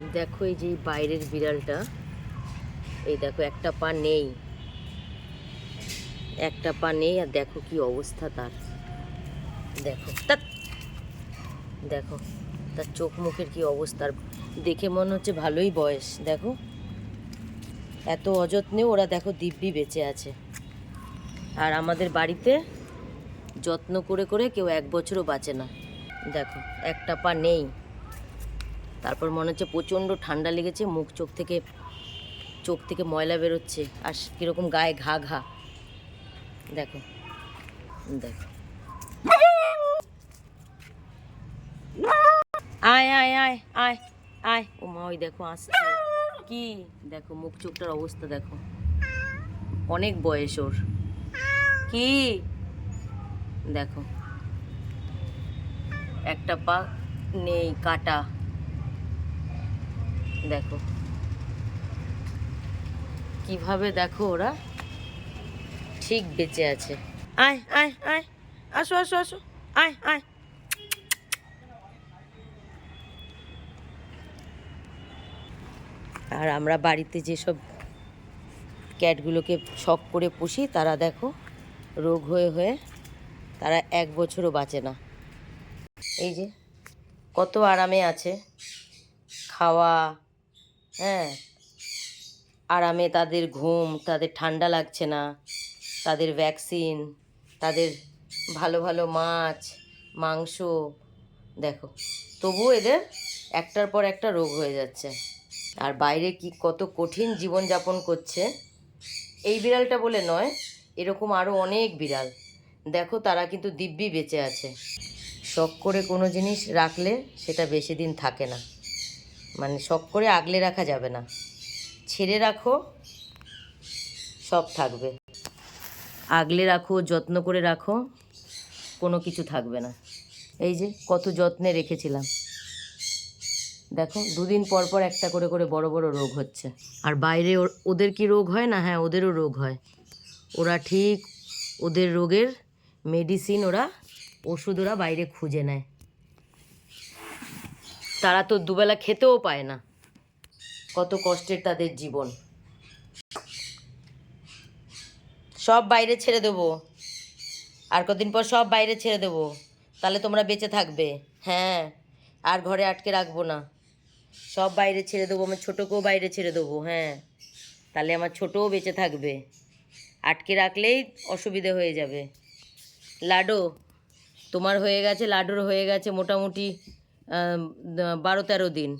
দেখো এই যে বাইরের বিড়ালটা, এই দেখো একটা পা নেই, একটা পা নেই, আর দেখো কি অবস্থা তার। দেখো দেখো তার চোখ মুখের কি অবস্থা। দেখে মনে হচ্ছে ভালোই বয়স। দেখো এত অযত্নে ওরা দেখো দিব্যি বেঁচে আছে। আর আমাদের বাড়িতে যত্ন করে করে কেউ 1 বছরও বাঁচে না। দেখো একটা পা নেই, তারপর মনে হচ্ছে প্রচণ্ড ঠান্ডা লেগেছে, মুখ চোখ থেকে ময়লা বেরোচ্ছে, আর কীরকম গায়ে ঘা ঘা। দেখো দেখো আয় আয় আয় আয় আয়, ও মা ওই দেখো আসছে। কি দেখো মুখ চোখটার অবস্থা দেখো, অনেক বয়স ওর। কি দেখো একটা পা নেই, কাটা। দেখো কিভাবে দেখো ওরা ঠিক বেঁচে আছে। আয় আয় আয়, আসো আসো আসো, আয় আয়। আর আমরা বাড়িতে যেসব ক্যাটগুলোকে শখ করে পুষি, তারা দেখো রোগ হয়ে হয়ে তারা 1 বছরও বাঁচে না। এই যে কত আরামে আছে, খাওয়া, হ্যাঁ, আরামে তাদের ঘুম, তাদের ঠান্ডা লাগছে না, তাদের ভ্যাকসিন, তাদের ভালো ভালো মাছ মাংস। দেখো তবুও এদের একটার পর একটা রোগ হয়ে যাচ্ছে। আর বাইরে কি কত কঠিন জীবনযাপন করছে। এই বিড়ালটা বলে নয়, এরকম আরও অনেক বিড়াল দেখো, তারা কিন্তু দিব্যি বেঁচে আছে। শখ করে কোনো জিনিস রাখলে সেটা বেশি দিন থাকে না, মানে শখ করে আগলে রাখা যাবে না। ছেড়ে রাখো, সব থাকবে। আগলে রাখো, যত্ন করে রাখো, কোনো কিছু থাকবে না। এই যে কত যত্নে রেখেছিলাম, দেখো 2 দিন পর পর একটা করে করে বড় বড় রোগ হচ্ছে। আর বাইরে ওদের কি রোগ হয় না? হ্যাঁ, ওদেরও রোগ হয়। ওরা ঠিক ওদের রোগের মেডিসিন, ওষুধ ওরা বাইরে খুঁজে নেয়। তারা তো দুবেলা খেতেও পায় না, কত কষ্টের তাদের জীবন। সব বাইরে ছেড়ে দেবো, আর কদিন পর সব বাইরে ছেড়ে দেবো, তাহলে তোমরা বেঁচে থাকবে। হ্যাঁ, আর ঘরে আটকে রাখবো না, সব বাইরে ছেড়ে দেবো। আমার ছোটোকেও বাইরে ছেড়ে দেবো। হ্যাঁ, তাহলে আমার ছোটোও বেঁচে থাকবে। আটকে রাখলেই অসুবিধে হয়ে যাবে। লাডো তোমার হয়ে গেছে, লাডোর হয়ে গেছে মোটামুটি 12-13 দিন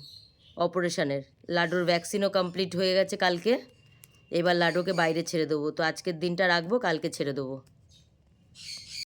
অপারেশনের। লাডোর ভ্যাকসিনও কমপ্লিট হয়ে গেছে কালকে। এবার লাডোকে বাইরে ছেড়ে দেবো। তো আজকের দিনটা রাখবো, কালকে ছেড়ে দেবো।